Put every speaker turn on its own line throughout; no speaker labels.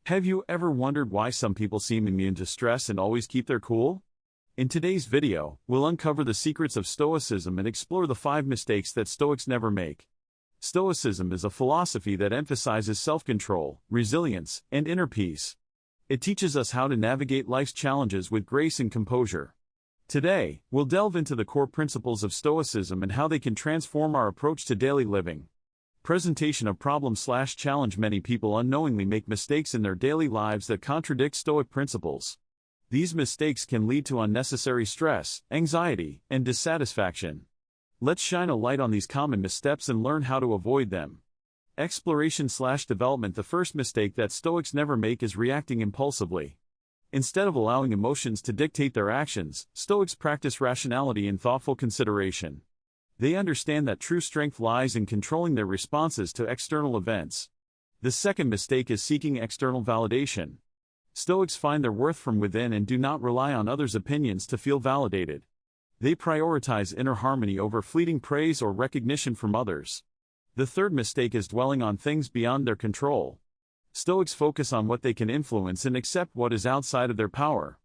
Have you ever wondered why some people seem immune to stress and always keep their cool? In today's video, we'll uncover the secrets of Stoicism and explore the 5 mistakes that Stoics never make. Stoicism is a philosophy that emphasizes self-control, resilience, and inner peace. It teaches us how to navigate life's challenges with grace and composure. Today, we'll delve into the core principles of Stoicism and how they can transform our approach to daily living. Presentation of problem/challenge. Many people unknowingly make mistakes in their daily lives that contradict Stoic principles. These mistakes can lead to unnecessary stress, anxiety, and dissatisfaction. Let's shine a light on these common missteps and learn how to avoid them. Exploration/development. The first mistake that Stoics never make is reacting impulsively. Instead of allowing emotions to dictate their actions, Stoics practice rationality and thoughtful consideration. They understand that true strength lies in controlling their responses to external events. The second mistake is seeking external validation. Stoics find their worth from within and do not rely on others' opinions to feel validated. They prioritize inner harmony over fleeting praise or recognition from others. The third mistake is dwelling on things beyond their control. Stoics focus on what they can influence and accept what is outside of their power.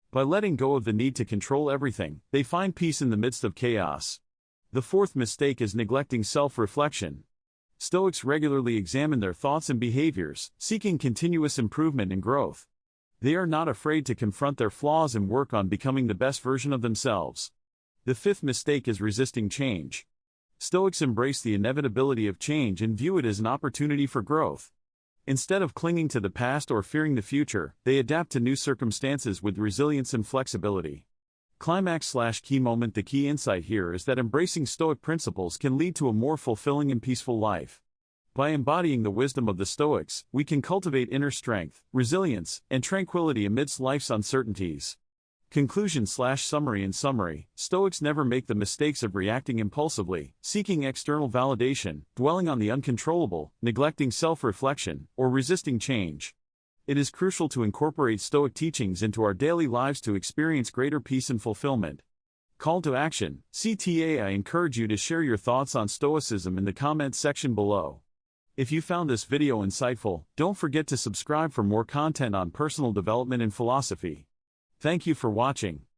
By letting go of the need to control everything, they find peace in the midst of chaos. The fourth mistake is neglecting self-reflection. Stoics regularly examine their thoughts and behaviors, seeking continuous improvement and growth. They are not afraid to confront their flaws and work on becoming the best version of themselves. The fifth mistake is resisting change. Stoics embrace the inevitability of change and view it as an opportunity for growth. Instead of clinging to the past or fearing the future, they adapt to new circumstances with resilience and flexibility. Climax/key moment. The key insight here is that embracing Stoic principles can lead to a more fulfilling and peaceful life. By embodying the wisdom of the Stoics, we can cultivate inner strength, resilience, and tranquility amidst life's uncertainties. Conclusion/summary. In summary, Stoics never make the mistakes of reacting impulsively, seeking external validation, dwelling on the uncontrollable, neglecting self-reflection, or resisting change. It is crucial to incorporate Stoic teachings into our daily lives to experience greater peace and fulfillment. Call to action. I encourage you to share your thoughts on Stoicism in the comments section below. If you found this video insightful, don't forget to subscribe for more content on personal development and philosophy. Thank you for watching.